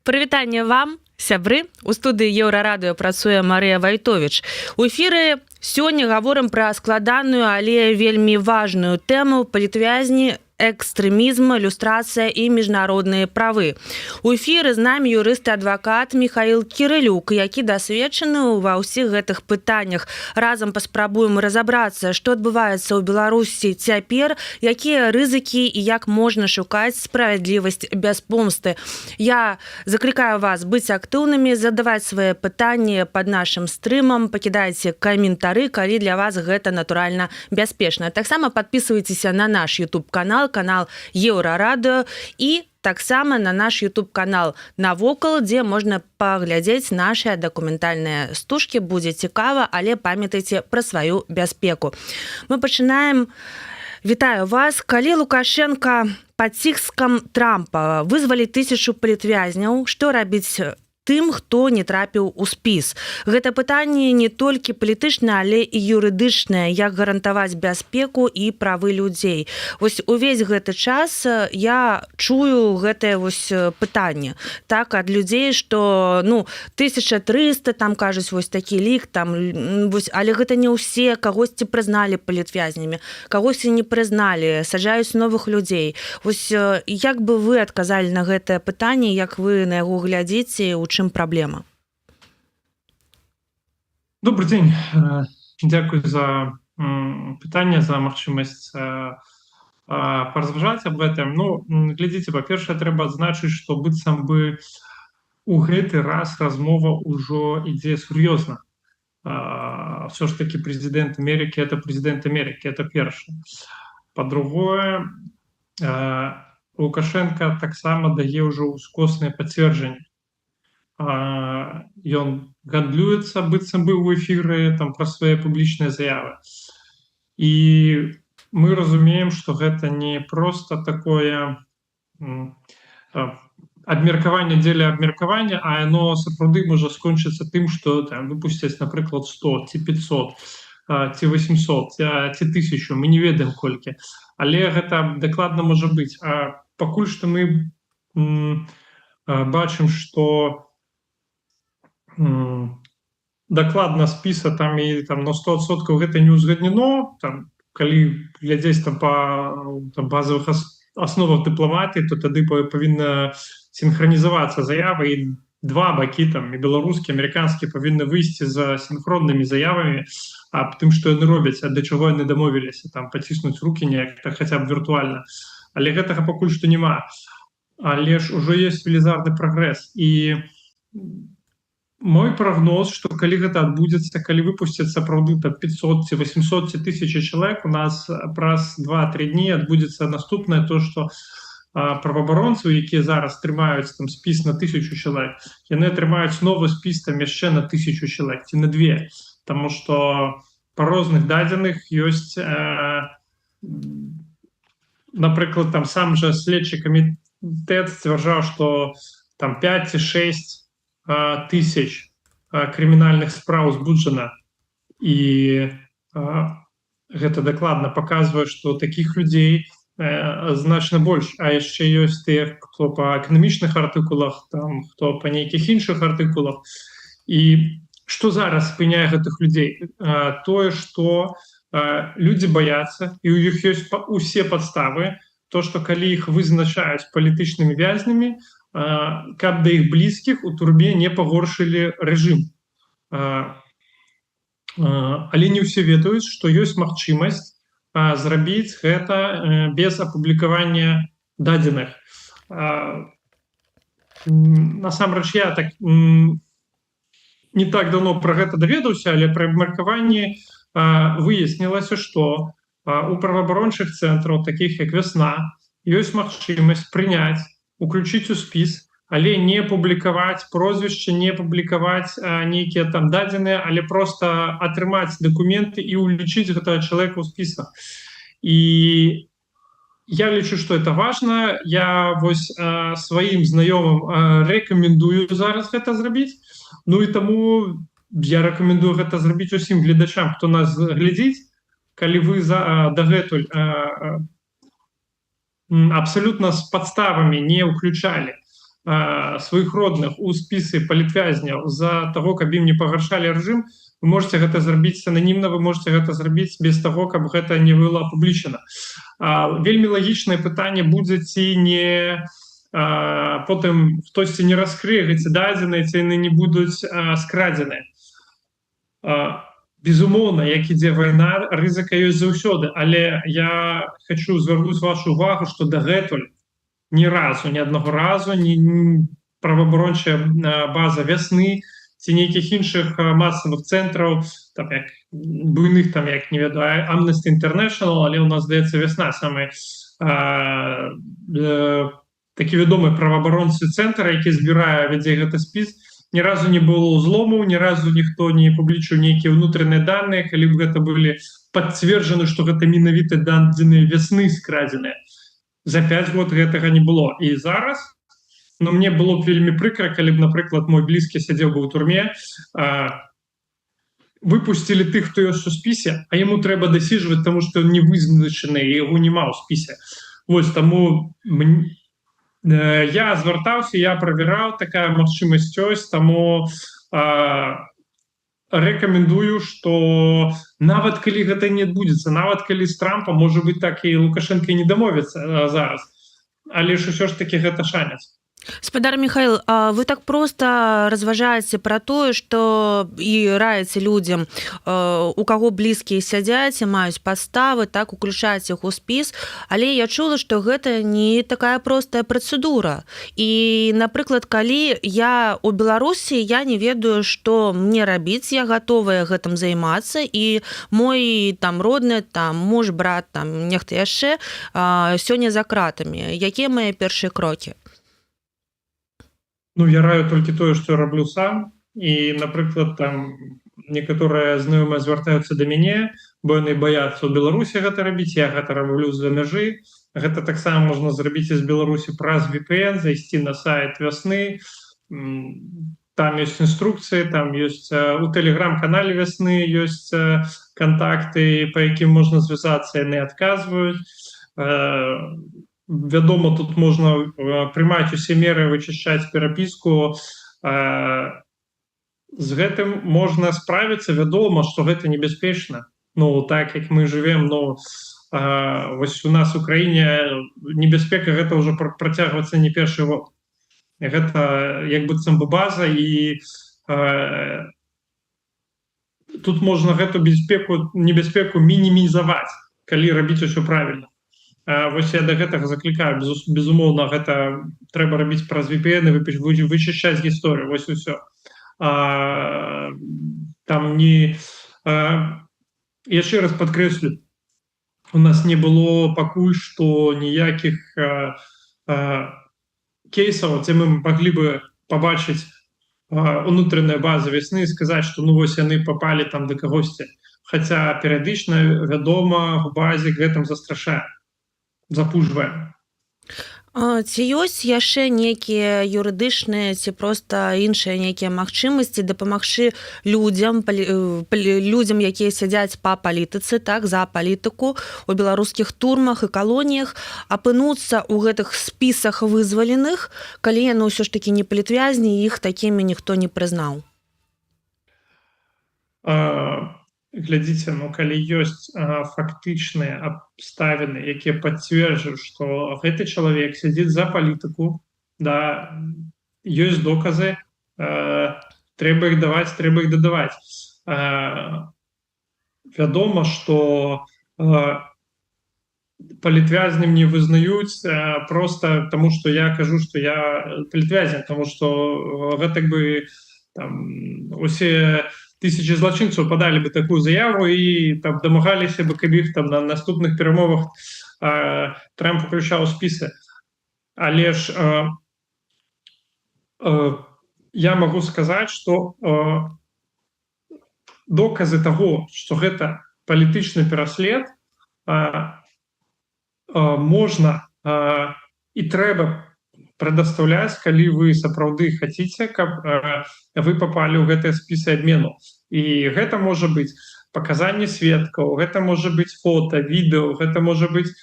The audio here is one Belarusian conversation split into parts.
Прывітанне вам, сябры. У студыі Еўрарадыё працуе Марыя Вайтовіч. У эфіры сёння гаворым пра складаную, але вельмі важную тэму палітвязні, экстрэмізм, люстрацыя і міжнародныя правы. У эфіры з намі юрыст-адвакат Михаил Кірылюк, які дасведчаны ва ўсіх гэтых пытаннях. Разам паспрабуем разабрацца, што адбываецца ў Беларусі цяпер, якія рызыкі і як можна шукаць справядлівасць без помсты. Я заклікаю вас быць актыўнымі, задаваць свае пытанні пад нашым стрымам, пакідайце каментары, калі для вас гэта натуральна бяспечна. Таксама падпісвайцеся на наш YouTube-канал, канал Еўрарадыё і таксама на наш YouTube-канал «Навокал», дзе можна паглядзець нашыя дакументальныя стужкі. Будзе цікава, але памятайце пра сваю бяспеку. Мы пачынаем. Вітаю вас. Калі Лукашенко пад ціскам Трампа вызвалі 1000 палітвязняў, што рабіць тым, хто не трапіў у спіс? Гэта пытанне не толькі палітычнае, але і юрыдычнае, як гарантаваць бяспеку і правы людзей. Вось увесь гэты час я чую гэтае вось пытанне, так, ад людзей, што 1300, там кажуць, вось такі лік, там, вось, але гэта не ўсе, кагосьці прызналі палітвязнямі, кагосьці не прызналі, саджаюць новых людзей. Вось як бы вы адказалі на гэтае пытанне, як вы на яго глядзіце, у чым праблема? Добрый день. Дякую за пытанне, за магчымасць паразважаць аб гэтым. Глядзіце, па-першае, трэба адзначыць, што быццам бы у гэты раз размова ўжо ідзе сур'ёзна. Все ж таки президент Америки — это президент Америки, это першае. Па-другое, Лукашенко таксама дае ўжо ускосныя пацверджанні. Ён гандлюецца, быццам бы ў эфіры, там, пра свае публічныя заявы. І мы разумеем, што гэта не проста такое абмеркаванне дзеля абмеркавання, а яно сапраўды можа скончыцца тым, што там выпусцяць, напрыклад, 100 ці 500 ці 800 ці 1000, мы не ведаем колькі. Але гэта дакладна можа быць. А пакуль што мы бачым, што дакладна спіса там і там на 100% гэта не ўзгаднено. Там, калі глядзець там па базовых асновах дыпламатыі, то тады павінна синхронізавацца заявы, і два бакі, там, і беларускі, амерыканскі, павінны выйсці за синхроннымі заявамі аб тым, што яны робяць, а да чаго яны дамовіліся, там паціснуць рукі неяк, хаця б віртуальна. Але гэтага пакуль што няма. Але ж ужо ёсць велізарны прагрэс. І мой прогноз, што калі гэта адбудзецца, калі выпусцяць сапраўды 500 ці 800 ці 1000 чалавек, у нас праз 2-3 дні адбудзецца наступнае, то што праваабаронцаў, якія зараз трымаюць там спіс на 1000 чалавек, яны атрымаюць новы спіс там яшчэ на 1000 чалавек ці на 2. Таму што па розных дадзеных ёсць, напрыклад, там сам жа следчы камітэт сцвярджаў, што там 5 ці 6 тысяч крымінальных спраў узбуджана, і гэта дакладна паказвае, што такіх людзей значна больш. А яшчэ ёсць тыя, хто па эканамічных артыкулах, там, хто па нейкіх іншых артыкулах. І што зараз спыняе гэтых людзей? Тое, што людзі баяцца, і ў іх ёсць усе падставы, то, што калі іх вызначаюць палітычнымі вязнямі, каб да іх блізкіх у турме не пагоршылі рэжым. Але не ўсе ведаюць, што ёсць магчымасць зрабіць гэта без апублікавання дадзеных. Насамрэч, я так не так давно пра гэта даведаўся, але пры абмеркаванні выяснілася, што у праваабарончых цэнтраў, такіх як «Вясна», ёсць магчымасць прыняць, уключить у спіс, але не публікаваць прозвішча, не публікаваць нейкія там дадзеныя, але просто атрымаць дакументы і улічыць гэтага чалавека ў спісах. І я лічу, што это важна. Я вось сваім знаёмым рэкамендую зараз гэта зрабіць. Ну і таму я рэкамендую гэта зрабіць усім гледачам, хто нас глядзіць. Калі вы дагэтуль абсолютно с подставами не уключали сваіх родных у спісы палітвязняў з-за таго, каб ім не пагаршалі рэжым, вы можете гэта зрабіць ананімна, вы можете гэта зрабіць без таго, каб гэта не было апублічана. Вельмі лагічнае пытанне будзе, ці не потым хтосьці не раскрые гэты дадзеныя, ці яны не будуць скрадзеныя. Безумоўна, як ідзе вайна, рызыка ёсць заўсёды, але я хочу звярнуць вашу увагу, што дагэтуль ні разу, ні аднаго разу праваабарончая база Вясны ці нейкіх іншых масавых цэнтраў, там, як буйных, там, як, не ведаю, Amnesty International, але ў нас, здаецца, Вясна самы такі вядомы праваабаронцы цэнтр, які збірае, вядзе гэты спіс. Ні разу не было злому, ні разу ніхто не публічыў нейкія ўнутраныя даныя, калі б гэта былі пацверджаны, што гэта менавіта дадзеныя Вясны скрадзеныя. За 5 год гэтага не было. І зараз, мне было б вельмі прыкра, калі б, напрыклад, мой блізкі сядзеў бы ў турме, выпусцілі тых, хто ёсць у спісе, а яму трэба дасіджваць, таму што не вызначаны, яго няма ў спісе. Вось, таму я звяртаўся, я правяраў, такая магчымасць ёсць, таму рэкамендую, што нават калі гэта не адбудзецца, нават калі з Трампа, можа быць, так і Лукашенко не дамовіцца зараз, але ж усё ж такі гэта шанец. Спадар Михаил, вы так просто разважаеце пра тое, што і раіце людзям, у каго блізкія сядзяць, маюць падставы, так уключаць іх у спіс, але я чула, што гэта не такая простая працэдура. І, напрыклад, калі я ў Беларусі, я не ведаю, што мне рабіць, я гатовая гэтым займацца, і мой там родны, там муж, брат, там нехта яшчэ сёння за кратамі. Якія мае першыя крокі? Я раю толькі тое, што раблю сам. І, напрыклад, там некаторыя знаёмыя звяртаюцца да мяне, бо яны баяцца ў Беларусі гэта рабіць, я гэта раблю з-за мяжы. Гэта таксама можна зрабіць з Беларусі праз VPN, зайсці на сайт Вясны. Там ёсць інструкцыі, там ёсць у тэлеграм-канале Вясны, ёсць кантакты, па якім можна звязацца, яны адказваюць. Вядома, тут можна прымаць усе меры, вычышчаць перапіску. З гэтым можна справіцца, вядома, што гэта небяспечна. Так, як мы жывем, вось у нас у краіне небяспека гэта ўжо працягвацца не першы год. Гэта як быццам бы база, і тут можна гэту небяспеку мінімізаваць, калі рабіць усё правільна. Вось я да гэтага заклікаю, безумоўна, гэта трэба рабіць праз VPN і вычышчаць гісторыю, вось усё. Там не... Яшчэ раз падкрэслю, у нас не было пакуль што ніякіх кейсаў, дзе мы маглі бы пабачыць унутраныя базы Вясны і сказаць, што вось яны папалі там да кагосьці. Хаця перыядычна, вядома, у базе гэтым застрашае. Запужваем. Ці ёсць яшчэ нейкія юрыдычныя ці проста іншыя нейкія магчымасці дапамагчы людзям, якія сядзяць па палітыцы, так, за палітыку у беларускіх турмах і калоніях, апынуцца ў гэтых спісах вызваленых, калі яны ўсё ж такі не палітвязні, іх такімі ніхто не прызнаў? Глядзіце, калі ёсць фактычныя абставіны, якія пацверджуюць, што гэты чалавек сядзіць за палітыку, да, ёсць доказы, трэба іх даваць, трэба іх дадаваць. Вядома, што палітвязням не вызнаюць проста таму, што я кажу, што я палітвязень, таму што гэтак бы усе тысячи злачынцаў падалі бы такую заяву і там дамагаліся бы, каб іх там на наступных перамовах Трамп уключаў спісы. Але ж я магу сказаць, што доказы таго, што гэта палітычны пераслед, можна і трэба прадастаўляць, калі вы сапраўды хаціце, каб вы папалі ў гэтыя спісы абмену. І гэта можа быць паказанне сведкаў, гэта можа быць фота, відэо, гэта можа быць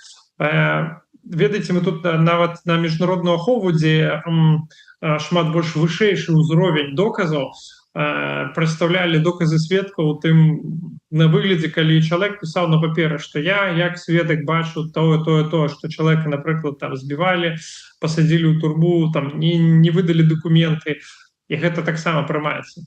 ведаеце, мы тут нават на міжнародную ахову, дзе шмат больш вышэйшы ўзровень доказаў, прадстаўлялі доказы сведкаў у тым на выглядзе, калі чалавек пісаў на паперы, што я як сведак бачу тое, што чалавека, напрыклад, там збівалі, пасадзілі ў турму, там не выдалі дакументы, і гэта таксама прымаецца.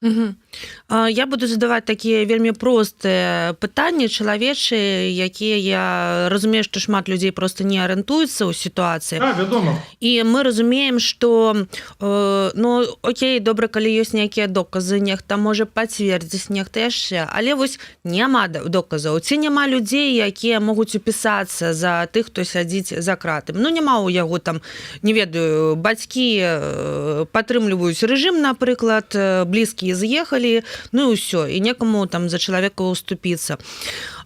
Я буду задаваць такія вельмі простыя пытанні чалавечыя, якія я разумею, што шмат людзей просто не арыентуюцца ў сітуацыі. Вядома. І мы разумеем, што ну окей, добра, калі ёсць нейкія доказы, нехта можа пацвердзіць, нехта яшчэ, але вось няма доказаў, ці няма людзей, якія могуць упісацца за тых, хто сядзіць за кратам. Ну няма ў яго там, не ведаю, бацькі падтрымліваюць рэжым, напрыклад, блізкія з'ехалі, ну і ўсё, і некаму там за чалавека уступіцца.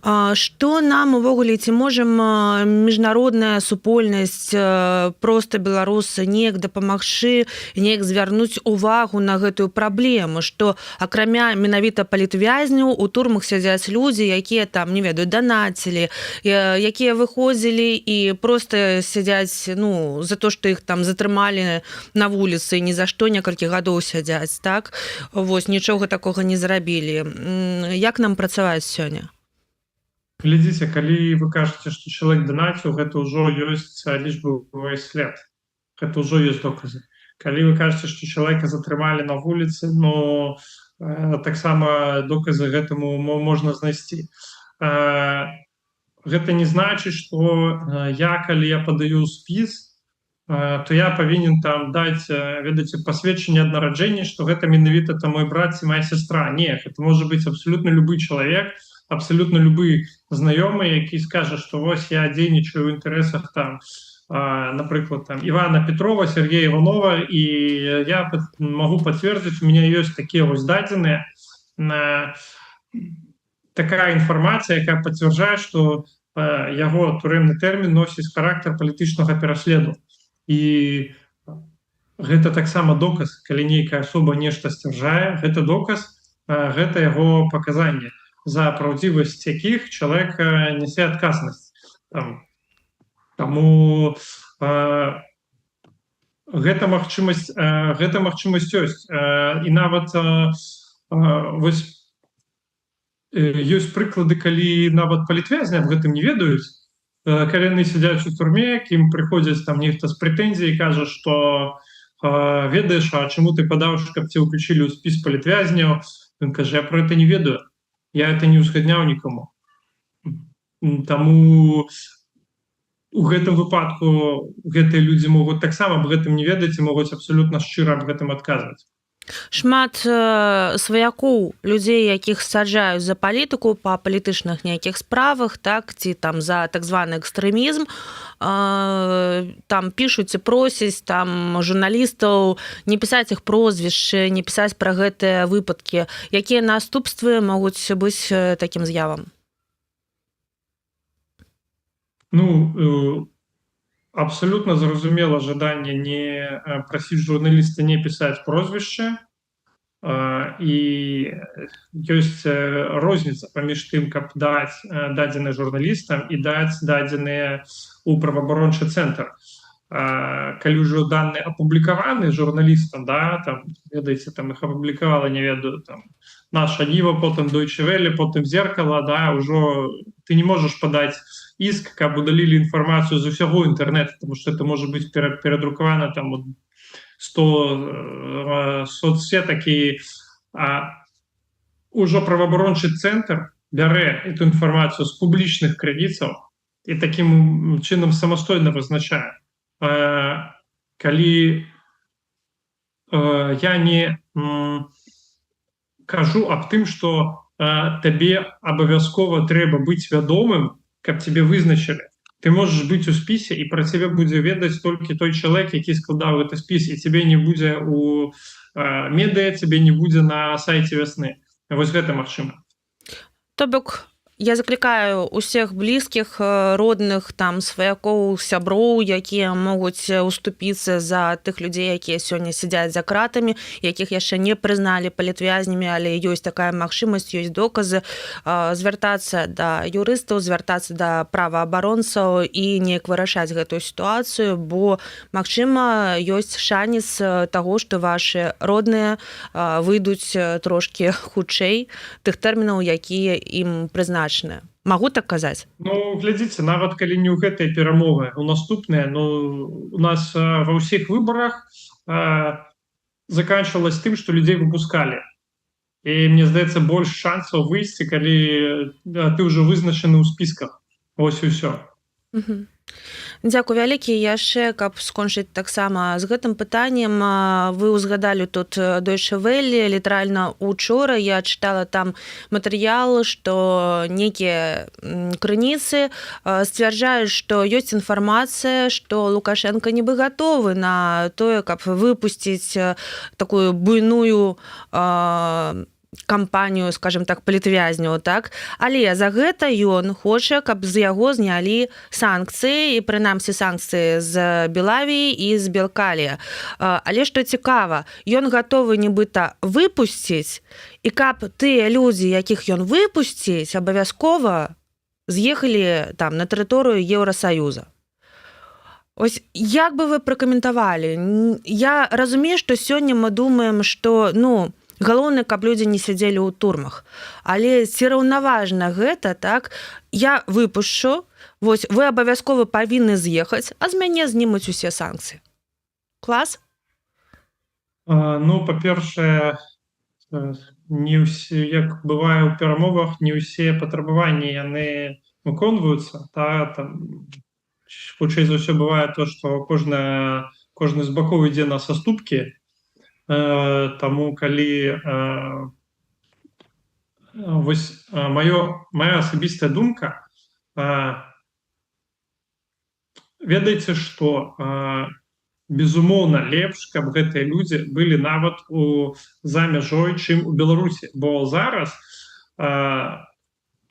Што нам увогуле, ці можам міжнародная супольнасць, проста беларусы неяк дапамагчы, неяк звярнуць увагу на гэтую праблему, што акрамя менавіта палітвязняў у турмах сядзяць людзі, якія там, не ведаю, данацілі, якія выходзілі і проста сядзяць, ну, за то, што іх там затрымалі на вуліцы, ні за што некалькі гадоў сядзяць, так? Вось, нічога такога не зрабілі. Як нам працаваць сёння? Глядзіце, калі вы кажаце, што чалавек данаціў, гэта ўжо ёсць лічбавы след. Гэта ўжо ёсць доказы. Калі вы кажаце, што чалавека затрымалі на вуліцы, но таксама доказы гэтаму можна знайсці. Гэта не значыць, што калі я падаю спіс, то я павінен там даць, ведаеце, пасведчанне ад нараджэння, што гэта менавіта там мой брат ці моя сястра. Не, гэта можа быць абсалютна любы чалавек, абсолютно любы знаёмы, які скажа, што вось я дзейнічаю ў інтарэсах там, напрыклад, там Івана Петрова, Сергея Иванова, і я магу пацвердзіць, у меня ёсць такія вось дадзеныя, такая інфармацыя, якая пацвярджае, што яго турэмны тэрмін носіць характар палітычнага пераследу. І гэта таксама доказ, калі нейкая асоба нешта сцвярджае, гэта доказ, гэта яго паказанне, за праўдзівасць якіх чалавек нясе адказнасць. Таму гэта магчымасць ёсць. І нават вось ёсць прыклады, калі нават палітвязні аб гэтым не ведаюць, калі яны сядзяць у турме, к ім прыходзяць там нехта з прэтэнзіяй і кажа, што ведаеш, а чаму ты падаўш, каб ці ўключылі ў спіс палітвязняў? Ён кажа, я про это не ведаю. Я это не узгадняў нікому. Таму у гэтым выпадку гэтыя людзі могуць таксама аб гэтым не ведаць і могуць абсалютна шчыра аб гэтым адказваць. Шмат сваякоў, людзей, якіх саджаюць за палітыку па палітычных нейкіх справах, так, ці там за так званы экстрэмізм, там пішуць і просяць там журналістаў не пісаць іх прозвішчы, не пісаць пра гэтыя выпадкі. Якія наступствы могуць быць такім з'явам? Ну, абсолютно зразумела жаданне не прасіць журналіста не пісаць прозвішча, і ёсць розніца паміж тым, каб даць дадзеныя журналістам і даць дадзеныя ў праваабарончы цэнтр. Калі ўжо даныя апублікаваны журналістам, да, там, ведаеце, там іх апублікавала, не ведаю, там, Наша Ніва, потым Deutsche Welle, потым Зеркало, да, ўжо ты не можаш падаць иск, каб удалілі інфармацыю з усяго інтэрнэта, тому што это можа быць перадрукавана там 100 соцсетак, і ўжо праваабарончы цэнтр бярэ эту інфармацыю з публічных крыніцаў і такім чынам самастойна вызначае. Калі я не кажу аб тым, што табе абавязкова трэба быць вядомым, каб тебе вызначылі. Ты можаш быць у спісе, і пра цябе будзе ведаць толькі той чалавек, які складаў гэты спіс, і цябе не будзе у медыа, цябе не будзе на сайце вясны. Вось гэта магчыма. То бок Я заклікаю усіх блізкіх, родных, там, сваякоў, сяброў, якія могуць уступіцца за тых людзей, якія сёння сядзяць за кратамі, якіх яшчэ не прызналі палітвязнямі, але ёсць такая магчымасць, ёсць доказы, звяртацца да юрыстаў, звяртацца да праваабаронцаў і неяк вырашаць гэтую сітуацыю, бо, магчыма, ёсць шанец таго, што вашы родныя выйдуць трошкі хутчэй тых тэрмінаў, якія ім прызначаны. Магу так казаць? Ну, глядзіце, нават калі не ў гэтай перамовы, у наступныя, у нас ва ўсіх выбарах заканчивалось тым, што людзей выпускалі. І мне здаецца, больш шансаў выйсці, калі ты ўжо вызначаны ў спісках. Вось і ўсё. Дзякуй вялікі. Яшчэ, каб скончыць таксама з гэтым пытаннем, вы ўзгадалі тут Deutsche Welle, літаральна учора я чытала там матэрыял, што нейкія крыніцы сцвярджаюць, што ёсць інфармацыя, што Лукашенко нібы гатовы на тое, каб выпусціць такую буйную кампанію, скажем так, палітвязняў, так? Але за гэта ён хоча, каб з яго знялі санкцыі, і прынамсі санкцыі з Белавіі і з Белкалія. Але што цікава, ён гатовы нібыта выпусціць, і каб тыя людзі, якіх ён выпусціць, абавязкова з'ехалі там на тэрыторыю Еўрасаюза. Ось як бы вы пракаментавалі? Я разумею, што сёння мы думаем, што, галоўнае, каб людзі не сядзелі ў турмах. Але ці раўнаважна гэта, так? Я выпушчу, вось вы абавязкова павінны з'ехаць, а з мяне знімуць усе санкцыі. Клас? Па-першае, не ўсе, як бывае ў перамовах, не ўсе патрабаванні яны выконваюцца. Хутчэй за ўсё бывае то, што кожны з бакоў ідзе на саступкі. Таму калі моя асабістая думка, ведаеце, што безумоўна лепш, каб гэтыя людзі былі нават за мяжой, чым у Беларусі, бо зараз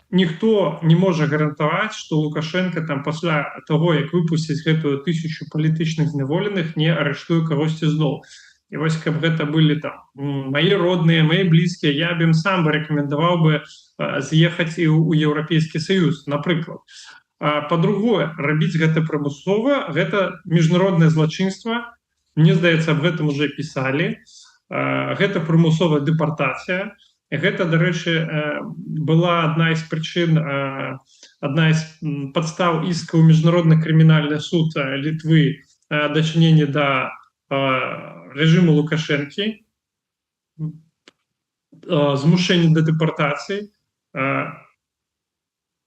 ніхто не можа гарантаваць, што Лукашенко там пасля таго, як выпусціць гэтую 1000 палітычных зняволеных, не арыштуе кагосьці зноў. І вось, каб гэта былі там мае родныя, мае блізкія, я б ім сам бы рэкамендаваў бы з'ехаць і ў Еўрапейскі Саюз, напрыклад. Па-другое, рабіць гэта прымусова, гэта міжнароднае злачынства. Мне здаецца, аб гэтым уже пісалі. Гэта прымусовая дэпартацыя. Гэта, дарэчы, была адна з прычын, адна з падстаў іска ў міжнародны крымінальны суд Літвы дачынення да рэжыму Лукашэнкі, змушэнне да дэпартацыі.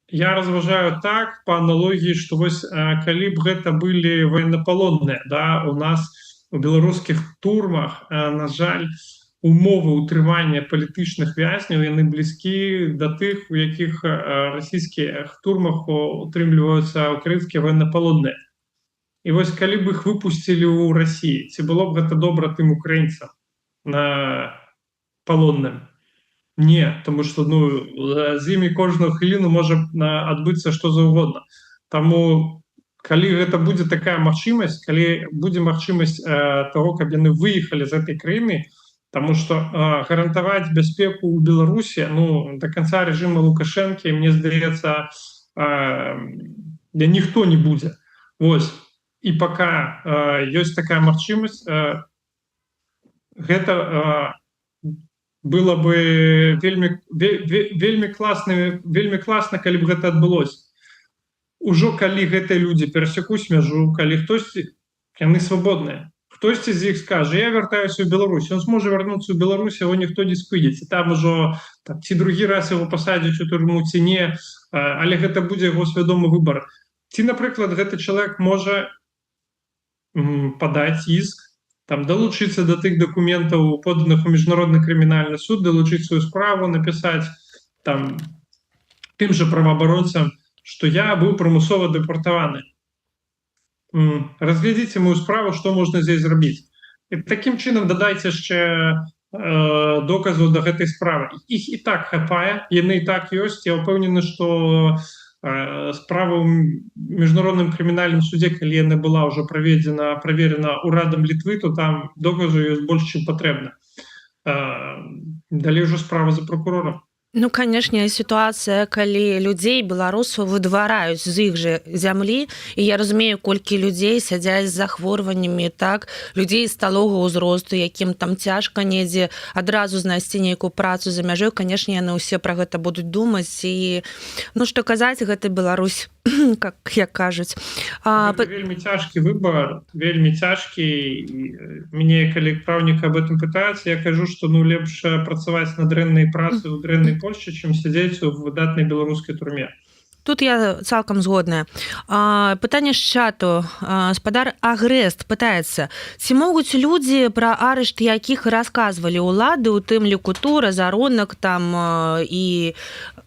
Я разважаю так, па аналогіі, што вось калі б гэта былі военнапалонныя, у нас у беларускіх турмах, на жаль, умовы ўтрымання палітычных вязняў, яны блізкі да тых, у якіх расійскіх турмах утрымліваюцца украінскія военнапалонныя. І вось калі б іх выпусцілі ў Расіі, ці было б гэта добра тым украінцам палонным? Не, тому што з імі кожную хвіліну можа адбыцца што заўгодна. Таму калі гэта будзе такая магчымасць, калі будзе магчымасць таго, каб яны выехалі з гэтай краіны, таму што гарантаваць бяспеку ў Беларусі да канца рэжыма Лукашэнкі, мне здаецца, ніхто не будзе. Вось. І пака ёсць такая магчымасць, гэта было бы вельмі класна, калі б гэта адбылося. Ужо калі гэтыя людзі перасекуць мяжу, калі хтосьці, яны свабодныя, хтосьці з іх скажа, я вяртаюся ў Беларусь, ён зможа вярнуцца ў Беларусь, яго ніхто не спыдзець, і там ужо ці другі раз яго пасадзяць у турму, ці не, але гэта будзе яго свядомы выбар. Ці, напрыклад, гэты чалавек можа падаць іск, далучыцца да тых дакументаў, поданых у міжнародны крымінальны суд, далучыць сваю справу, напісаць тым жа праваабаронцам, што я быў прымусова дэпартаваны. Разглядзіце мою справу, што можна здесь зрабіць. І такім чынам дадайце яшчэ доказаў да гэтай справы. Іх і так хапае, яны і так ёсць. Я ўпэўнены, што справа ў міжнародным крымінальным судзе, калі яна была ўжо праверена ўрадам Літвы, то там доказу ёсць больш, чым патрэбна. Далей ўжо справа за прокурорам. Ну, канешне, сітуацыя, калі людзей беларусаў выдвараюць з іх жа зямлі, і я разумею, колькі людзей сядзяць з захворваннямі, так, людзей сталога ўзросту, якім там цяжка недзе адразу знайсці нейкую працу за мяжой, канешне, яны ўсе пра гэта будуць думаць, і, ну, што казаць, гэта Беларусь, як кажуць. Гэта вельмі цяжкі выбар, вельмі цяжкі. Мне, калі праўніка об этом пытаюцца, я кажу, што ну лепш працаваць на дрэннай працы ў дрэннай Польшчы, чым сядзець у выдатнай беларускай турме. Тут я цалкам згодная. Пытанне з чату. Спадар Агрэст пытаецца, ці могуць людзі, пра арышт якіх расказвалі ўлады, у тым ліку Тура, Заронак там і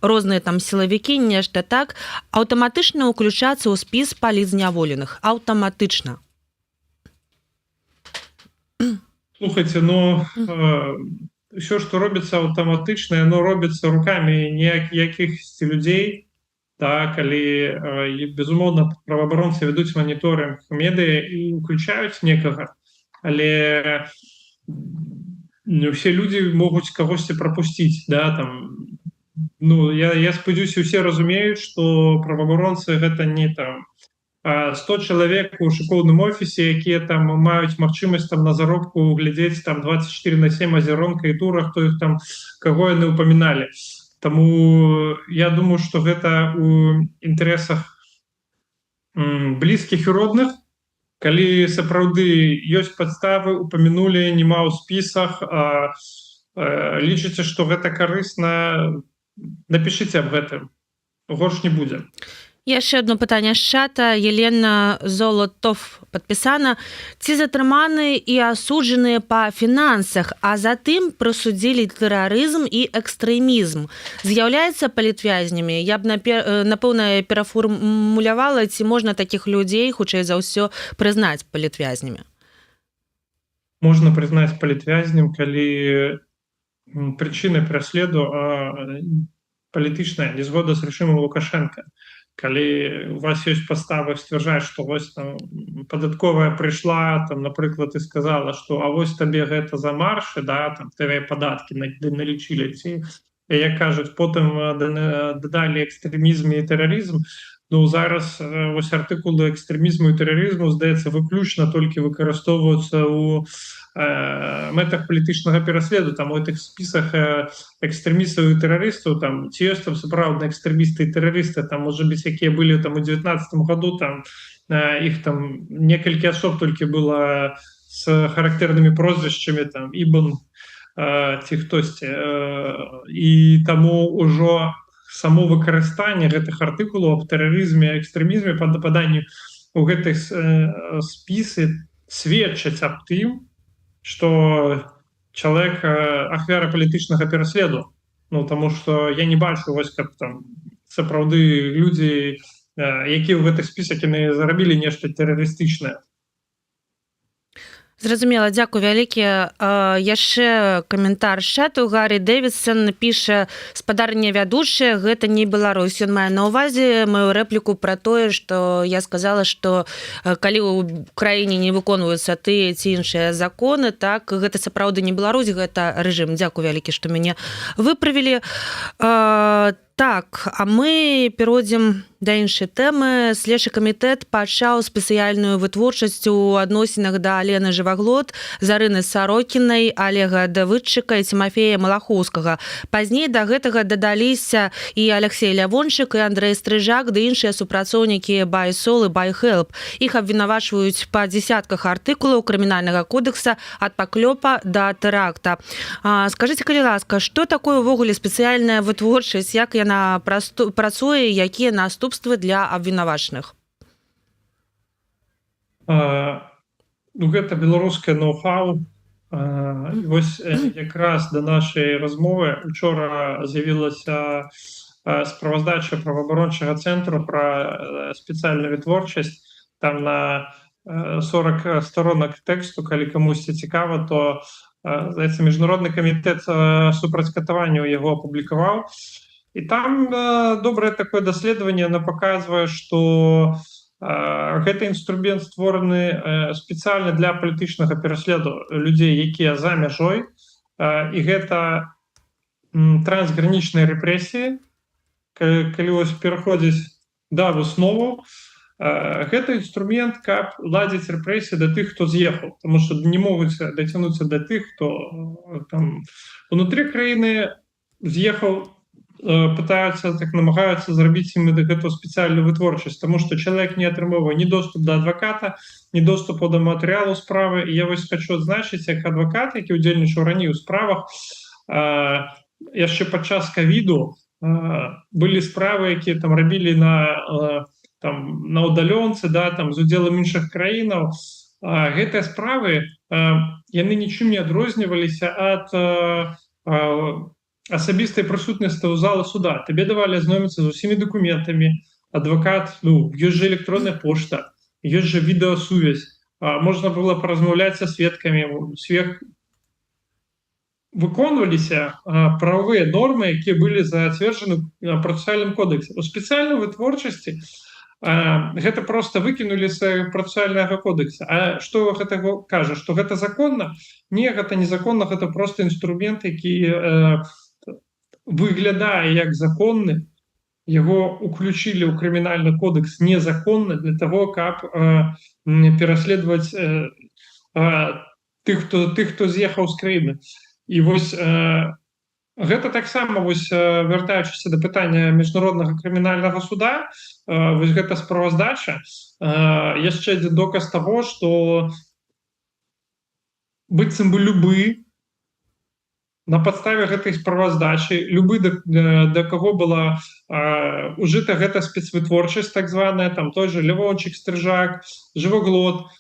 розныя там сілавікі, нешта так, аўтаматычна ўключацца ў спіс палітзняволеных? Аўтаматычна. Слухайце, ну ўсё, што робіцца аўтаматычна, яно робіцца рукамі якіхсьці людзей. Так, калі, безумоўна, праваабаронцы вядуць маніторынг медыа і ўключаюць некага, але не ўсе людзі могуць кагосьці прапусціць, да, там. Ну, я спадзяюся, усе разумеюць, што праваабаронцы гэта не там 100 чалавек у шыкоўным офісе, якія там маюць магчымасць там на заробку глядзець там 24/7 Азеронка і Тура, хто іх там, каго яны ўпаміналі. Таму я думаю, што гэта ў інтарэсах блізкіх і родных. Калі сапраўды ёсць падставы, упамянулі, нема ў спісах, лічыце, што гэта карысна, напішыце аб гэтым. Горш не будзе. Яшчэ одно пытанне з чата. Елена Золотов падпісана. Ці затрыманы і асуджаныя па фінансах, а затым прысудзілі тэрарызм і экстрэмізм, з'яўляецца палітвязнямі? Я б, напэўна, перафармулявала, ці можна такіх людзей, хутчэй за ўсё, прызнаць палітвязнямі? Можна прызнаць палітвязням, калі прычына пераследу палітычная незгода з рэжымам Лукашенка. Калі у вас ёсць падставы сцвярджаць, што вось там падатковая прыйшла, там, напрыклад, і сказала, што а вось табе гэта за маршы, да, там твае падаткі налічылі, ці, як кажуць, потым дадалі экстрэмізм і тэрарызм. Ну, зараз вось артыкулы экстрэмізму і тэрарызму, здаецца, выключна толькі выкарыстоўваюцца ў мэтах палітычнага пераследу. Там у гэтых спісах экстрэмістаў і тэрарыстаў, там ці ёсць там сапраўдныя экстрэмісты і тэрарысты, там можа быць, якія былі там у 19 году, там іх там некалькі асоб толькі было з характэрнымі прозвішчамі, там Ібн ці хтосьці, і таму ўжо само выкарыстанне гэтых артыкулаў аб тэрарызме, экстрэмізме, па дападанню у гэтых спісы сведчаць аб тым, што чалавек ахвяра палітычнага пераследу. Ну, таму што я не бачу, вось, каб там сапраўды людзі, якія ў гэтых спісах яны зарабілі нешта тэрарыстычнае. Зразумела, дзякую вялікі. Яшчэ каментар з чату. Гаррі Дэвідсон піша: спадарня вядучая, гэта не Беларусь. Ён мае на ўвазе маю рэпліку пра тое, што я сказала, што калі ў краіне не выконваюцца тыя ці іншыя законы, так, гэта сапраўды не Беларусь, гэта рэжым. Дзякую вялікі, што мяне выправілі. Так, а мы перайдзем да іншай тэмы. Следчы камітэт пачаў спецыяльную вытворчасць у адносінах да Алены Жываглот, Зарыны Сарокінай, Олега Давыдчыка і Тимофея Малахоўскага. Пазней да гэтага дадаліся і Алексей Лявончык, і Андрэй Стрыжак, ды іншыя супрацоўнікі BuySol і BuyHelp. Іх абвінавачваюць па дзесятках артыкулаў крымінальнага кодекса ад паклёпа да тэракта. Скажыце, калі ласка, што такое ўвогуле спецыяльная вытворчасць, як яна працуе, якія наступствы для абвінавачаных? Ну, гэта беларускае ноу-хау. Вось якраз да нашай размовы учора з'явілася справаздача праваабарончага цэнтру пра спецыяльную вытворчасць. Там на 40 сторонак тэксту, калі камусьці цікава, то здаецца, міжнародны камітэт супрацькатавання яго апублікаваў. І там добрае такое даследаванне, оно паказвае, што гэты інструмент створаны спецыяльна для палітычнага пераследу людзей, якія за мяжой, і гэта трансгранічныя рэпрэсіі, калі вось пераходзіць да выснову. Гэта інструмент, каб ладзіць рэпрэсіі да тых, хто з'ехаў, тому што не могуць дацянуцца да тых, хто там унутры краіны з'ехаў, пытаюцца, так намагаюцца зрабіць ім гэту спецыяльную вытворчасць, тому што чалавек не атрымоўвае ні доступ да адваката, ні доступу да матэрыялу справы. І я вось хочу адзначыць, як адвакат, які ўдзельнічаў раней у справах, яшчэ падчас ковіду былі справы, якія там рабілі на ўдалёнцы, да, там, з удзелам іншых краінаў. Гэтыя справы, яны нічым не адрозніваліся ад асабістай прысутнасці ў залы суда. Табе давалі азнаёміцца з усімі дакументамі. Адвакат, ёсць жа электронная пошта, ёсць жа відэасувязь. Можна было паразмаўляць са сведкамі. Выконваліся правовыя нормы, якія былі зацверджаны працэсуальным кодексе. У спецыяльнай вытворчасці гэта просто выкінулі з працэсуальнага кодекса. А што гэта кажа? Што гэта законна? Не, гэта незаконна, гэта просто інструмент, які выглядае як законны. Яго уключілі ў крымінальны кодекс незаконна для того, каб пераследаваць тых, хто з'ехаў з краіны. І вось гэта таксама, вось вяртаючыся да пытання міжнароднага крымінальнага суда, вось гэта справаздача яшчэ адзін доказ таго, што быццам бы любы на падставе гэтай справаздачы, любы, да каго была ужыта гэта спецвытворчасць, так званая, там той же Лявончык, Стрыжак, Жываглот,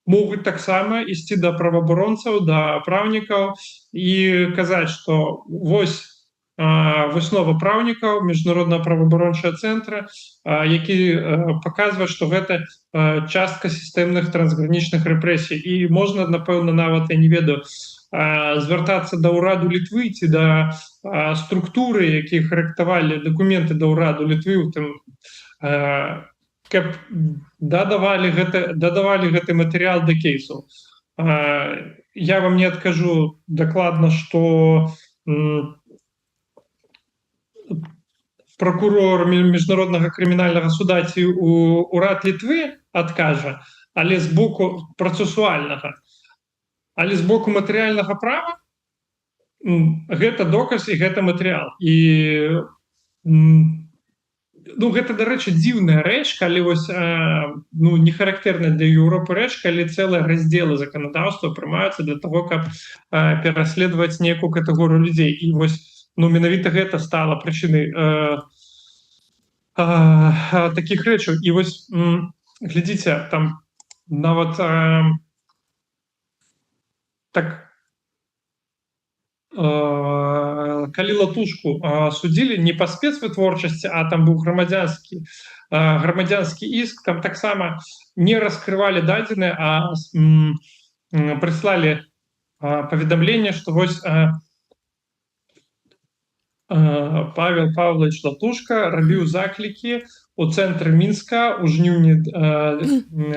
могуць таксама ісці да праваабаронцаў, да праўнікаў і казаць, што вось выснова праўнікаў міжнароднага праваабарончага цэнтра, які паказвае, што гэта частка сістэмных трансгранічных рэпрэсій. І можна, напэўна, нават, я не ведаю, звяртацца да ўраду Літвы ці да структуры, якія карэктавалі дакументы да ўраду Літвы, каб дадавалі гэты матэрыял да кейсаў. Я вам не адкажу дакладна, што прокурор міжнароднага крымінальнага суда ці ўрад Літвы адкажа, але з боку працэсуальнага. Але з боку матэрыяльнага права гэта доказ і гэта матэрыял. І гэта, дарэчы, дзіўная рэч, калі вось не характэрная для Еўропы рэч, калі цэлыя раздзелы заканадаўства прымаюцца для того, каб пераследаваць нейкую катэгорыю людзей. І вось менавіта гэта стала прычынай такіх рэчаў. І вось глядзіце, там нават так, калі Латушку судзілі не па спецвытворчасці, а там быў грамадзянскі іск, там таксама не раскрывалі дадзеныя, а прыслалі паведамленне, што вось Павел Павлович Латушка рабіў заклікі ў цэнтры Мінска ў жніўні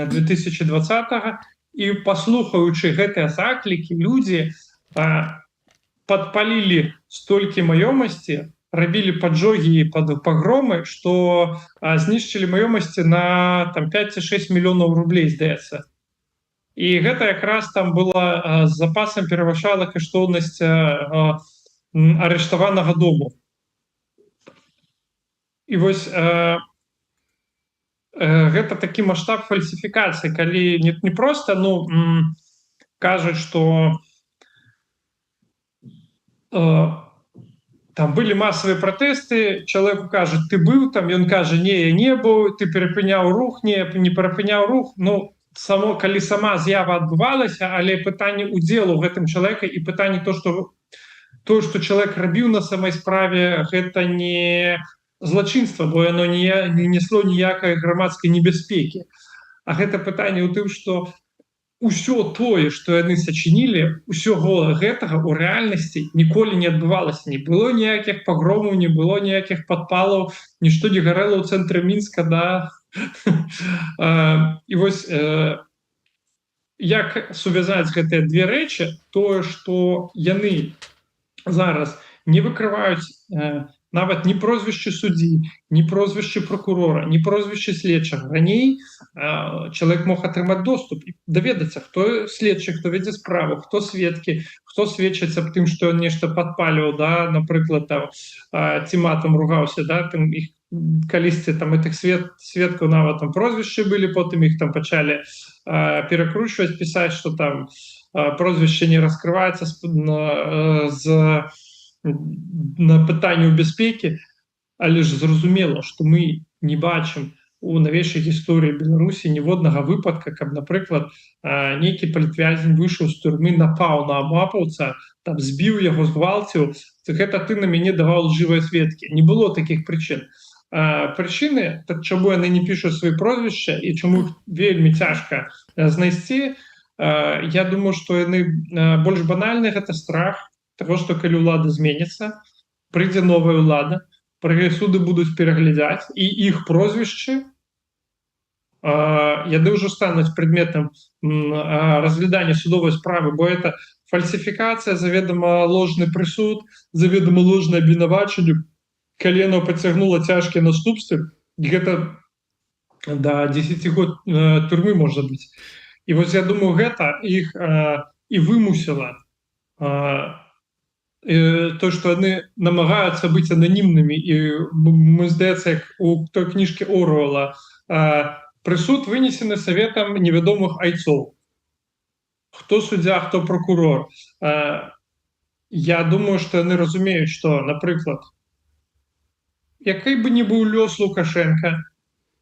2020-го, і паслухаючы гэтыя заклікі, людзі падпалілі столькі маёмасці, рабілі паджогі і пагромы, што знішчылі маёмасці на 5 ці 6 мільёнаў рублей, здаецца. І гэта якраз там была з запасам перавышала каштоўнасць арыштаванага дому. І вось гэта такі маштаб фальсіфікацыі, калі не проста кажуць, што там былі масавыя пратэсты, чалавеку кажуць, ты быў там, ён кажа, не, я не быў, ты перапыняў рух, не перапыняў рух. Само, калі сама з'ява адбывалася, але пытанне ўдзелу ў гэтым чалавека і пытанне то, што чалавек рабіў на самай справе, гэта не злачынства, бо яно не несло ніякай грамадскай небяспекі. А гэта пытанне ў тым, што усё тое, што яны сачынілі, усяго гэтага ў рэальнасці ніколі не адбывалася. Не было ніякіх пагромаў, не было ніякіх падпалаў, нішто не гарэла ў цэнтры мінска, да. І вось як сувязаць гэтыя две рэчы, тое, што яны зараз не выкрываюць нават ні прозвішчы суддзі, ні прозвішчы прокурора, ні прозвішчы следчага. Раней чалавек мог атрымаць доступ і даведацца, хто следчы, хто вядзе справу, хто сведкі, хто сведчыць аб тым, што ён нешта падпаліў, да, напрыклад, там, ці матам ругаўся, да, там, іх калісьці там этих сведкаў нават там прозвішчы былі, потым іх там пачалі перакручваць, пісаць, што там прозвішча не раскрываецца на пытанню бяспекі, але ж зразумела, што мы не бачым у навейшай гісторыі Беларусі ніводнага выпадка, каб, напрыклад, нейкі палітвязень выйшаў з турмы, напаў на абапаўца, там збіў яго, згвалціў, гэта ты на мяне даваў лжывыя сведкі. Не было такіх прычын. Прычыны, чаму яны не пішуць свае прозвішча і чаму іх вельмі цяжка знайсці, я думаю, што яны больш банальныя, гэта страх того, што калі ўлада зменіцца, прыйдзе новая ўлада, суды будуць пераглядаць, і іх прозвішчы яны ўжо стануць прадметам разглядання судовай справы, бо это фальсіфікацыя, заведама ложны прысуд, заведама ложнае абвінавачанне, калі яно пацягнула цяжкія наступствы, гэта да 10 год турмы можа быць. І вось я думаю, гэта іх і вымусіла то, што яны намагаюцца быць ананімнымі, і мы, здаецца, як у той кніжкі Оруэлла, прысуд вынесены саветам невядомых айцоў. Хто суддзя, хто прокурор. Я думаю, што яны разумеюць, што, напрыклад, який бы ні быў лёс Лукашенка,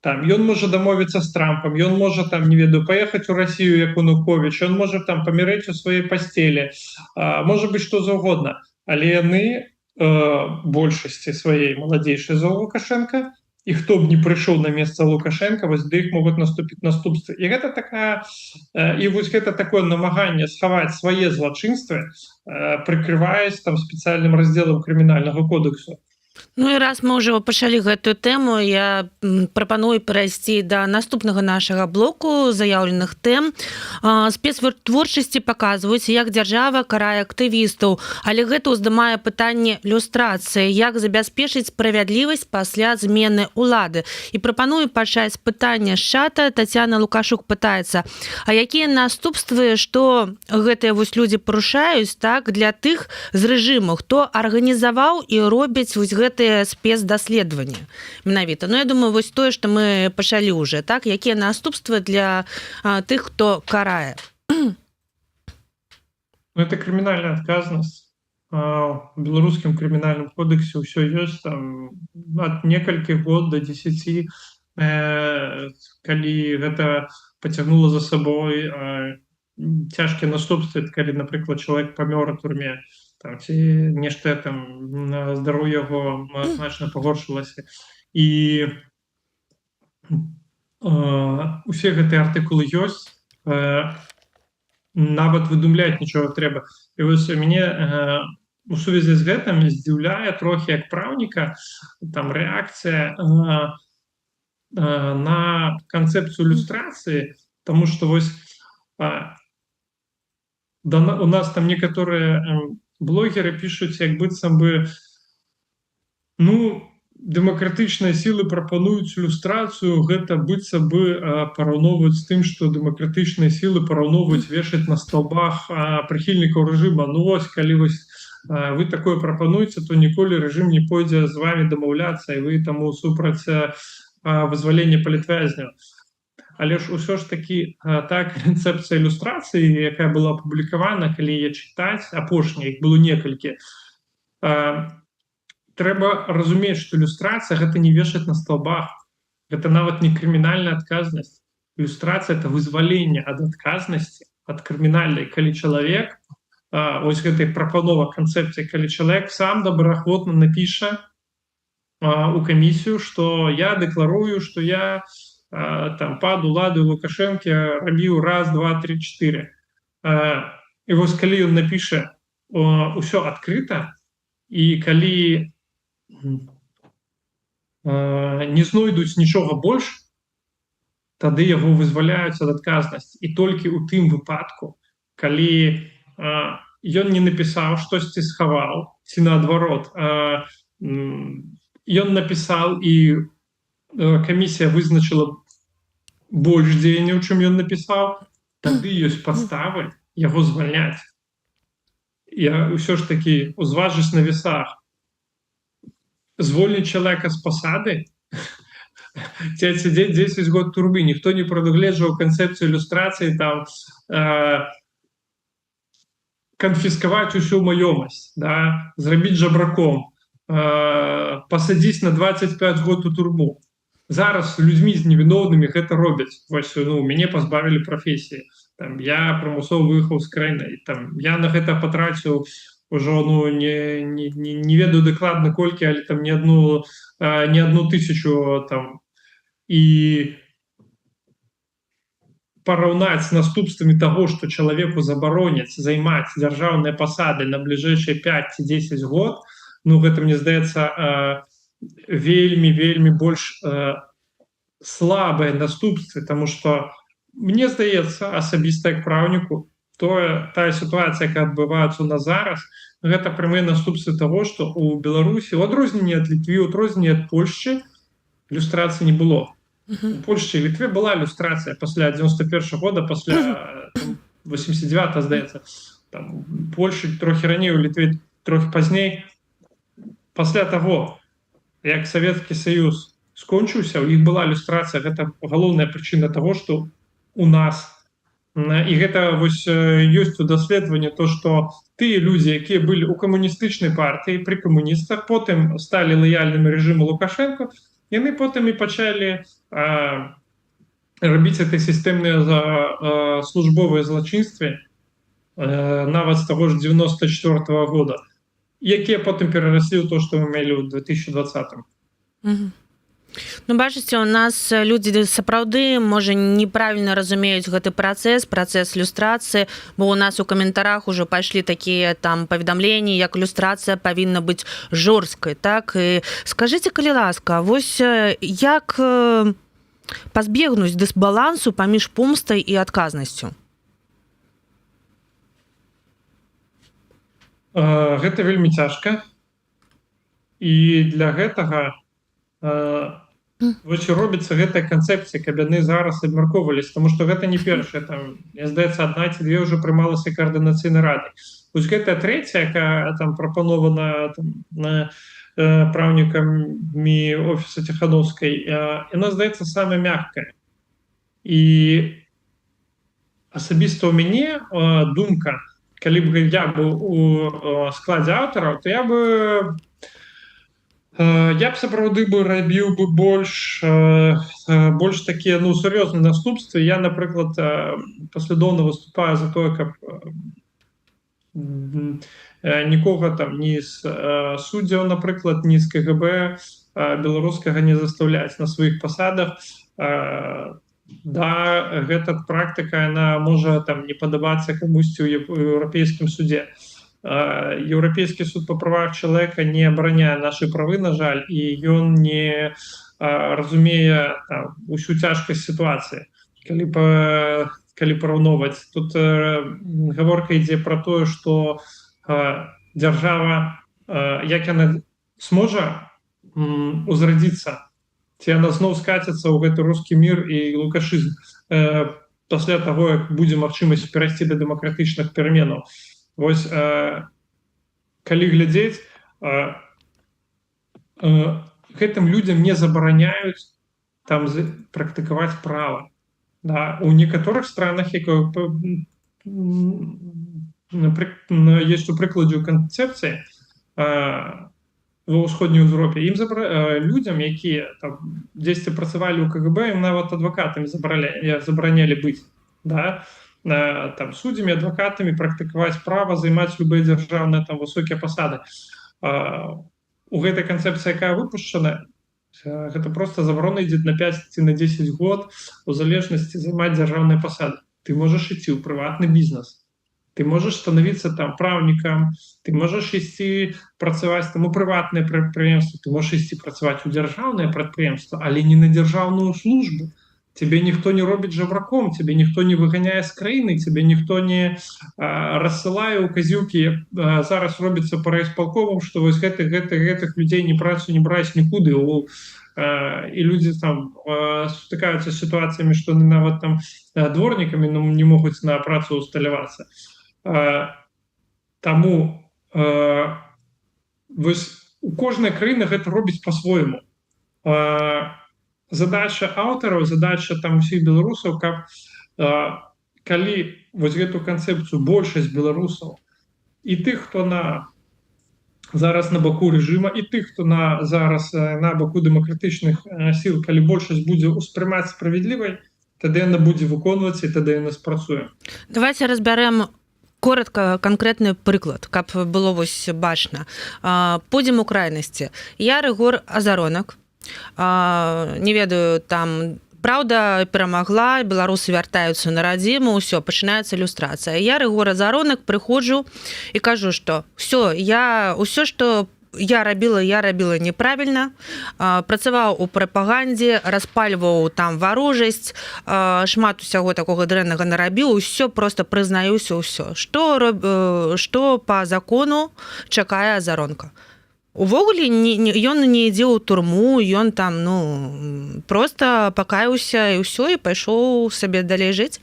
там, ён можа дамовіцца з Трампам, ён можа, там, не ведаю, паехаць у Расію, як Януковіч, ён можа там памірэць у сваёй пасцелі, можа быць што заўгодна, але яны большасці сваёй маладзейшай за Лукашенка, і хто б не прыйшоў на месца Лукашенка, вось да іх могуць наступіць наступствы. І гэта такая, і вось гэта такое намаганне схаваць свае злачынствы, прыкрываясь там спецыяльным раздзелам крымінальнага кодексу. Ну і раз мы ўжо пачалі гэтую тэму, я прапаную перайсці да наступнага нашага блоку заяўленых тэм. Спецтворчасці паказваюць, як дзяржава карае актывістаў, але гэта ўздымае пытанне люстрацыі, як забяспечыць справядлівасць пасля змены ўлады. І прапаную пачаць з пытання з чата. Тацяна Лукашук пытаецца, а якія наступствы, што гэтыя вось людзі парушаюць, так, для тых з рэжыму, хто арганізаваў і робіць вось гэтыя спецдаследаванні менавіта. Ну, я думаю, вось тое, што мы пачалі ўжо, так, якія наступствы для тых, хто карае. Ну, это крымінальная адказнасць. В беларускім крымінальным кодексе ўсё ёсць, там, ад некалькіх год до 10, калі гэта пацягнула за сабой цяжкія наступствы, калі, напрыклад, чалавек памёр у турме, там, ці нешта там здароўе яго значна пагоршылася. І усе гэтыя артыкулы ёсць, нават выдумляць нічога трэба. І вось мяне у сувязі з гэтым здзіўляе трохі як праўніка там рэакцыя на канцэпцыю люстрацыі, таму што вось у нас там некаторыя блогеры пишуць, як быццам бы, ну, дэмакратычныя сілы прапануюць люстрацыю, гэта быццам бы параўноўваюць з тым, што дэмакратычныя сілы параўноўваюць вешаць на столбах прыхільнікаў рэжыма. Ну вось, калі вось вы такое прапануеце, то ніколі рэжым не пойдзе з вами дамаўляцца, і вы таму супраць вызвалення палітвязняў. Але ж усё ж такі та канцэпцыя ілюстрацыі, якая была апублікавана, калі яе чытаць, апошняя, іх было некалькі, трэба разумець, што ілюстрацыя гэта не вешаць на столбах, гэта нават не крымінальная адказнасць. Ілюстрацыя это вызваленне ад адказнасці, ад крымінальнай, калі чалавек, ось гэтай прапанова канцэпцыі, калі чалавек сам добраахвотна напіша у камісію, што я дэкларую, што я там пад улады Лукашэнкі рабіў раз, два, три, 4. І вось калі ён напіша ўсё адкрыта, і калі не знойдуць нічога больш, тады яго вызваляюць ад адказнасці. І толькі ў тым выпадку, калі ён не напісаў, штосьці схаваў, ці наадварот, ён напісаў і камісія вызначыла больш дзеянняў, чым ён напісаў, тады ёсць падставы яго звальняць. Я ўсё ж такі узважыць на весах. Звольніць чалавека з пасады, ці адсядзець 10 год турмы. Ніхто не прадугледжваў канцэпцыю ілюстрацыі, там, канфіскаваць усю маёмасць, да? Зрабіць жабраком, пасадзіць на 25 год у турму. Зараз людзьмі з невіновнымі гэта робяць. Вось, ну, мяне пазбавілі прафесіі. Там, я прымусова выехаў з краіны. Там, я на гэта патраціў ўжо, ну, не ведаю дакладна колькі, але там не одну тысячу. Там. І параўнаць з наступствамі таго, што чалавеку забароняць займаць дзяржаўныя пасады на бліжэйшыя 5 ці 10 год, ну, гэта, мне здаецца, вельмі больш слабыя наступствы, тому што мне здаецца, асабіста як праўніку, тая сітуацыя, якая адбываецца у нас зараз, гэта прамыя наступствы таго, што ў Беларусі, у адрозненні ад Літвы, у адрозненні ад Польшчы, ілюстрацыі не было. У Польшчы і Літве была ілюстрацыя пасля 91 года, пасля 89, здаецца. Там, Польшчы трохі раней, у Літве трохі пазней. Пасля таго, як Савецкі Саюз скончыўся, у іх была ілюстрацыя. Гэта галоўная прычына таго, што у нас, і гэта вось ёсць у даследаванні, то, што тыя людзі, якія былі ў камуністычнай партыі, пры камуністах, потым сталі лаяльнымі рэжыму Лукашэнка, яны потым і пачалі рабіць гэтай сістэмныя службовыя злачынствы, нават з таго ж 94 года, якія потым перараслі ў то, што мы мелі ў 2020. Ну, бачыце, у нас людзі сапраўды, можа, неправільна разумеюць гэты працэс ілюстрацыі, бо у нас у каментарах ужо пайшлі такія там паведамленні, як ілюстрацыя павінна быць жорсткай, так? І скажыце, калі ласка, вось як пазбегнуць дысбалансу паміж помстай і адказнасцю? Гэта вельмі цяжка. І для гэтага вось робіцца гэтая канцэпцыя, каб яны зараз абмяркоўваліся, тому што гэта не першая, там, мне здаецца, 1 ці 2 ўжо прымалася каардынацыйнай рады. Вось гэтая трэцяя, якая там прапанована праўнікамі офіса Ціхановскай, яна, здаецца, самая мяккая. І асабіста ў мяне думка, калі б я быў у складзе аўтараў, то я б сапраўды рабіў бы больш такія, ну, сур'ёзныя наступствы. Я, напрыклад, паслядоўна выступаю за тое, каб нікога там ні з суддзяў, напрыклад, ні з КГБ беларускага не застаўляць на сваіх пасадах. Да, гэта практыка, яна можа там не падабацца камусьці ў еўрапейскім судзе. Еўрапейскі суд па правах чалавека не абараняе нашы правы, на жаль, і ён не разумее усю цяжкасць сітуацыі. Калі параўноўваць, тут гаворка ідзе пра тое, што дзяржава, як яна зможа узрадзіцца, ці яна зноў скаціцца ў гэты рускі мір і лукашызм пасля таго, як будзе магчымасць перайсці да дэмакратычных пераменаў. Вось, калі глядзець, гэтым людзям не забараняюць там практыкаваць права. Да? У некаторых странах, ёсць у прыкладзе канцэпцыі ва ўсходняй Еўропе, людзям, якія дзесьці працавалі ў КГБ, ім нават адвакатамі забаранялі быць. Да? Там, суддзямі, адвакатамі практыкаваць права, займаць любыя дзяржаўныя там высокія пасады. У гэтай канцэпцыі, якая выпушчана, Гэта просто забарона ідзе на 5 ці на 10 год у залежнасці займаць дзяржаўныя пасады. Ты можаш ісці ў прыватны бізнес, ты можаш становіцца там праўнікам, ты можаш ісці працаваць там у прыватнае прадпрыемства, ты можаш ісці працаваць у дзяржаўнае прадпрыемства, але не на дзяржаўную службу. Тебе ніхто не робіць жабраком, тебе ніхто не выганяе з краіны, тебе ніхто не рассылае указівкі. Зараз робіцца па райисполкомам, што вось гэтых людзей не працу не браць нікуды. І людзі там сутыкаюцца з сітуацыямі, што нават там дворнікамі не могуць на працу усталявацца. Таму вось у кожнай краіны гэта робіць па-свойму. Задача аўтараў, задача там усіх беларусаў, каб калі вось гэту канцэпцыю большасць беларусаў і тых, хто зараз на баку рэжыма, і тых, хто зараз на баку дэмакратычных сіл, калі большасць будзе ўспрымаць справядлівай, тады яна будзе выконваць і тады яна спрацуе. Давайте разбярем коротко конкретны прыклад, каб было вось бачна. Пойдзем у крайнасці. Я Рыгор Азаронак, не ведаю, там праўда перамагла, беларусы вяртаюцца на радзіму, ўсё, пачынаецца ілюстрацыя. Я Рыгор Азаронак прыходжу і кажу, што ўсё, што я рабіла неправільна, працаваў у прапагандзе, распальваў там варожасць, шмат усяго такога дрэннага нарабіў, усё просто прызнаюся, ўсё. Што па закону чакае Азаронка? Увогуле ён не ідзе ў турму, ён там просто пакаяўся і ўсё, і пайшоў сабе далей жыць.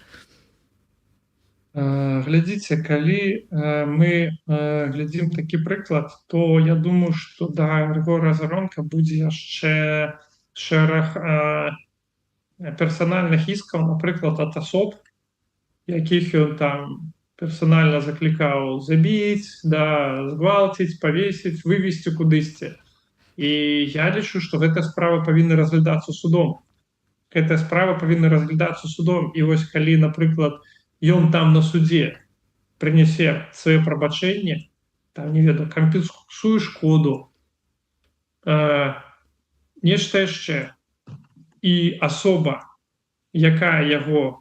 Глядзіце, калі мы глядзім такі прыклад, то я думаю, што да Рыгора Азаронка будзе яшчэ шэраг персанальных іскаў, напрыклад, ад асоб, якіх ён там персанальна заклікаў забіць, згвалціць, павесіць, вывесці кудысьці. І я лічу, што гэтая справа павінна разглядацца судом. Гэтая справа павінна разглядацца судом. І вось калі, напрыклад, ён там на судзе прынясе свае прабачэнне, там, не ведаю, кампенсуе шкоду, нешта яшчэ, і асоба, якая яго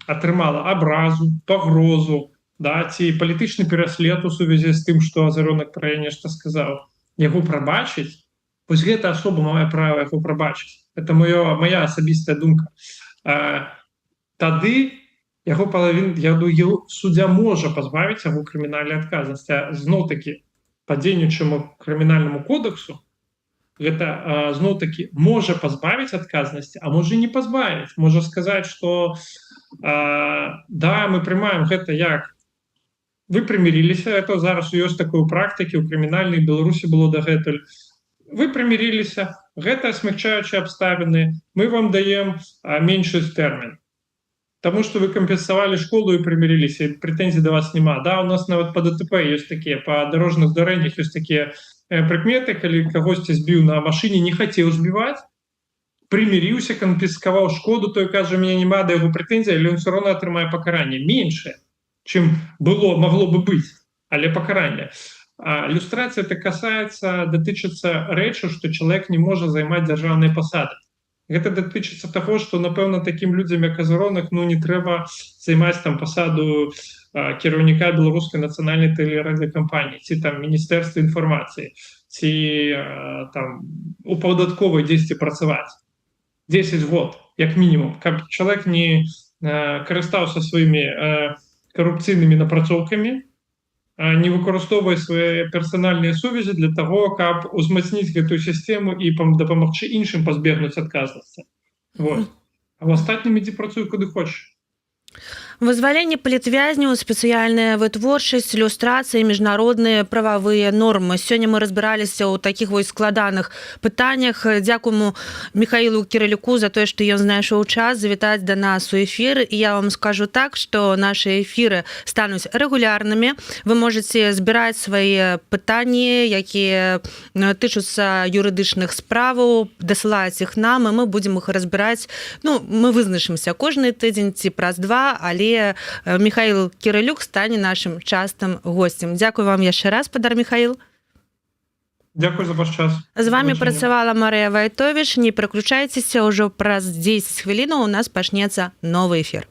атрымала абразу, пагрозу, ці палітычны пераслед у сувязі з тым, што Азаронак пра яе нешта сказаў, яго прабачыць, вось гэта асоба мае права яго прабачыць. Это моя асабістая думка. Тады суддзя можа пазбавіць яго крымінальнай адказнасці. Зноў-такі, па дзейнічаму крымінальнаму кодексу, гэта зноў-такі можа пазбавіць адказнасці, а можа не пазбавіць. Можа сказаць, што мы прымаем гэта як вы прымірыліся, это зараз ёсць такой практыкі, у крымінальнай Беларусі было дагэтуль. Вы прымірыліся, гэта смягчаючыя абставіны, мы вам даем меншы тэрмін. Таму што вы кампенсавалі школу і прымірыліся, прэтэнзій да вас няма. У нас нават па ДТП ёсць такія, па дарожных здарэннях ёсць такія прыкметы, калі кагосьці збіў на машыне, не хацеў збіваць, прымірыўся, канфіскаваў шкоду, той кажа, у мяне няма да яго прэтэнзій, але ён все равно атрымае пакаранне меншае, чым магло бы быць, але пакаранне. Ілюстрацыя это датычыцца рэчы, што чалавек не можа займаць дзяржаўныя пасады. Гэта датычыцца таго, што, напэўна, такім людзям, як Азаронак, не трэба займаць там пасаду кіраўніка беларускай нацыянальнай тэлерадыёкампаніі, ці там міністэрства інфармацыі, ці там у падатковай дзесьці працаваць. 10 год, як мінімум, каб чалавек не карыстаўся сваімі карупцыйнымі напрацоўкамі, не выкарыстоўвае свае персанальныя сувязі для таго, каб узмацніць гэтую сістэму і дапамагчы іншым пазбегнуць адказнасці. А ў астатнім ідзі працуй куды хочаш. Вызваленне палітвязняў, спецыяльная вытворчасць, ілюстрацыі, міжнародныя прававыя нормы. Сёння мы разбіраліся ў такіх вось складаных пытаннях. Дзякуємо Міхаілу Кірылюку за тое, што ён знайшоў час завітаць да нас у эфір. І я вам скажу так, што нашы эфіры стануць рэгулярнымі. Вы можаце збіраць свае пытанні, якія тычуцца юрыдычных справаў, дасылаць іх нам, і мы будзем іх разбіраць. Мы вызначымся кожны тыдзень ці праз 2, але Міхаіл Кірылюк стане нашым частым госцем. Дзякую вам яшчэ раз, спадар Міхаіл. Дзякуй за ваш час. З вами Побачення. працавала Марыя Вайтовіч. Не пераключайцеся, ўжо праз 10 хвілінаў у нас пачнецца новы эфір.